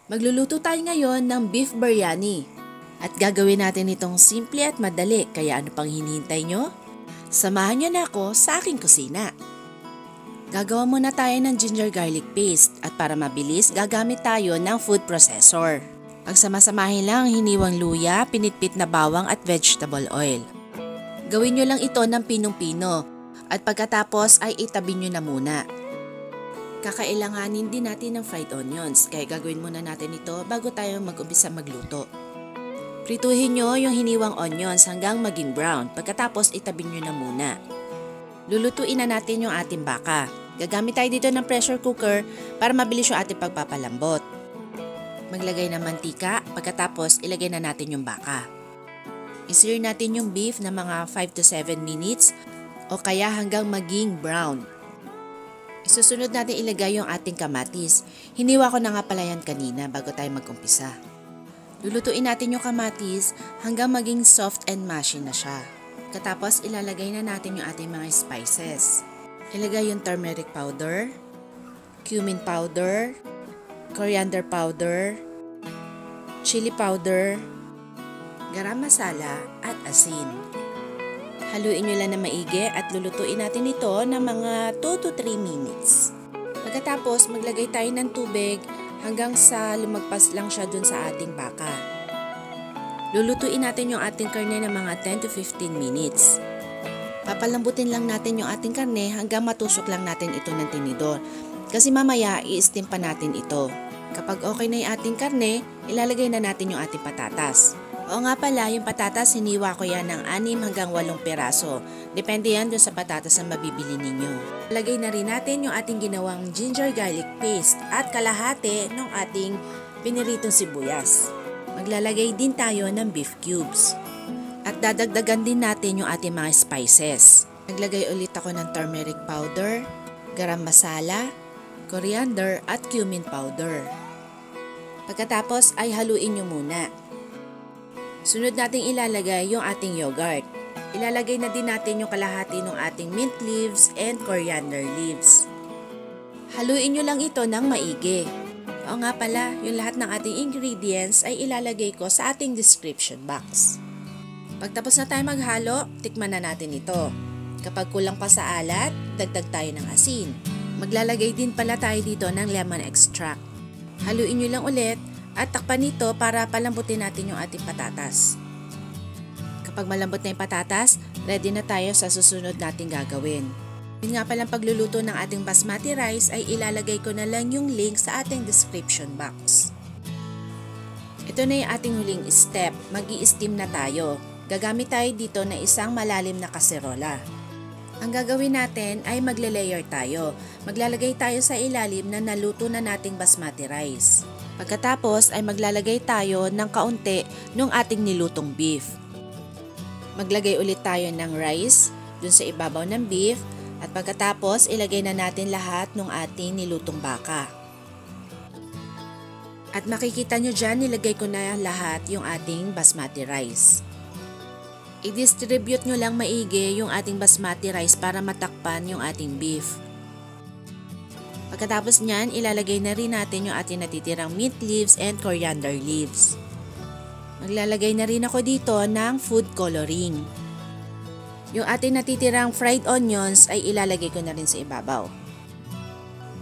Magluluto tayo ngayon ng beef biryani. At gagawin natin itong simple at madali, kaya ano pang hinihintay nyo? Samahan nyo na ako sa aking kusina. Gagawa muna tayo ng ginger garlic paste at para mabilis gagamit tayo ng food processor. Pagsamasamahin lang ang hiniwang luya, pinitpit na bawang at vegetable oil. Gawin nyo lang ito ng pinong-pino at pagkatapos ay itabi nyo na muna. Kakailanganin din natin ng fried onions kaya gagawin muna natin ito bago tayo mag-umpisa magluto. Prituhin nyo yung hiniwang onions hanggang maging brown, pagkatapos itabi nyo na muna. Lulutuin na natin yung ating baka. Gagamit tayo dito ng pressure cooker para mabilis yung ating pagpapalambot. Maglagay ng mantika, pagkatapos ilagay na natin yung baka. I-sear natin yung beef na mga 5 to 7 minutes o kaya hanggang maging brown. Isusunod natin ilagay yung ating kamatis. Hiniwa ko na nga pala yan kanina bago tayo mag-umpisa. Lulutuin natin yung kamatis hanggang maging soft and mushy na siya. Katapos ilalagay na natin yung ating mga spices. Ilagay yung turmeric powder, cumin powder, coriander powder, chili powder, garam masala at asin. Haluin nyo lang na maigi at lulutuin natin ito ng mga 2 to 3 minutes. Pagkatapos maglagay tayo ng tubig hanggang sa lumagpas lang siya dun sa ating baka. Lulutuin natin yung ating karne ng mga 10 to 15 minutes. Papalambutin lang natin yung ating karne hanggang matusok lang natin ito ng tinidor. Kasi mamaya i-steam pa natin ito. Kapag okay na yung ating karne, ilalagay na natin yung ating patatas. Oo nga pala, yung patatas hiniwa ko yan ng 6 hanggang 8 peraso. Depende yan dun sa patatas na mabibili ninyo. Lagay na rin natin yung ating ginawang ginger garlic paste at kalahati ng ating piniritong sibuyas. Maglalagay din tayo ng beef cubes. At dadagdagan din natin yung ating mga spices. Naglagay ulit ako ng turmeric powder, garam masala, coriander at cumin powder. Pagkatapos ay haluin nyo muna. Sunod nating ilalagay yung ating yogurt. Ilalagay na din natin yung kalahati ng ating mint leaves and coriander leaves. Haluin nyo lang ito ng maigi. O nga pala, yung lahat ng ating ingredients ay ilalagay ko sa ating description box. Pagtapos na tayo maghalo, tikman na natin ito. Kapag kulang pa sa alat, dagdag tayo ng asin. Maglalagay din pala tayo dito ng lemon extract. Haluin nyo lang ulit at takpan nito para palambutin natin yung ating patatas. Kapag malambot na yung patatas, ready na tayo sa susunod nating gagawin. Yun nga palang pagluluto ng ating basmati rice ay ilalagay ko na lang yung link sa ating description box. Ito na yung ating huling step, mag-i-steam na tayo. Gagamit tayo dito na isang malalim na kaserola. Ang gagawin natin ay magle-layer tayo. Maglalagay tayo sa ilalim na naluto na nating basmati rice. Pagkatapos ay maglalagay tayo ng kaunti ng ating nilutong beef. Maglagay ulit tayo ng rice dun sa ibabaw ng beef at pagkatapos ilagay na natin lahat ng ating nilutong baka. At makikita nyo dyan, nilagay ko na lahat yung ating basmati rice. I-distribute nyo lang maigi yung ating basmati rice para matakpan yung ating beef. Pagkatapos nyan, ilalagay na rin natin yung ating natitirang mint leaves and coriander leaves. Maglalagay na rin ako dito ng food coloring. Yung ating natitirang fried onions ay ilalagay ko na rin sa ibabaw.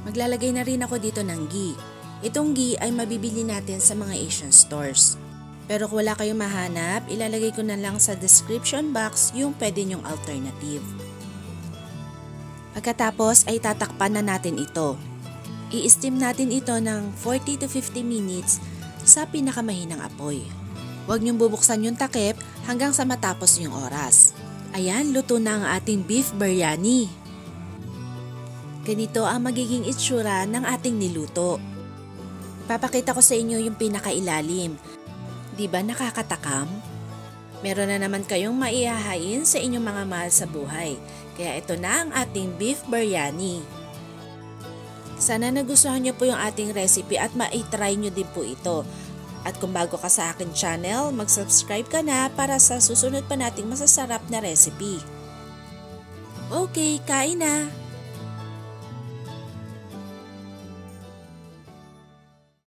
Maglalagay na rin ako dito ng ghee. Itong ghee ay mabibili natin sa mga Asian stores. Pero kung wala kayong mahanap, ilalagay ko na lang sa description box yung pwede nyong alternative. Pagkatapos ay tatakpan na natin ito. I-steam natin ito ng 40 to 50 minutes sa pinakamahinang apoy. Huwag niyong bubuksan yung takip hanggang sa matapos yung oras. Ayan, luto na ang ating beef biryani. Ganito ang magiging itsura ng ating niluto. Papakita ko sa inyo yung pinakailalim. Di ba nakakatakam? Meron na naman kayong maihahain sa inyong mga mahal sa buhay. Kaya ito na ang ating beef biryani. Sana nagustuhan nyo po yung ating recipe at ma-try nyo din po ito. At kung bago ka sa akin channel, mag-subscribe ka na para sa susunod pa nating masasarap na recipe. Okay, kain na!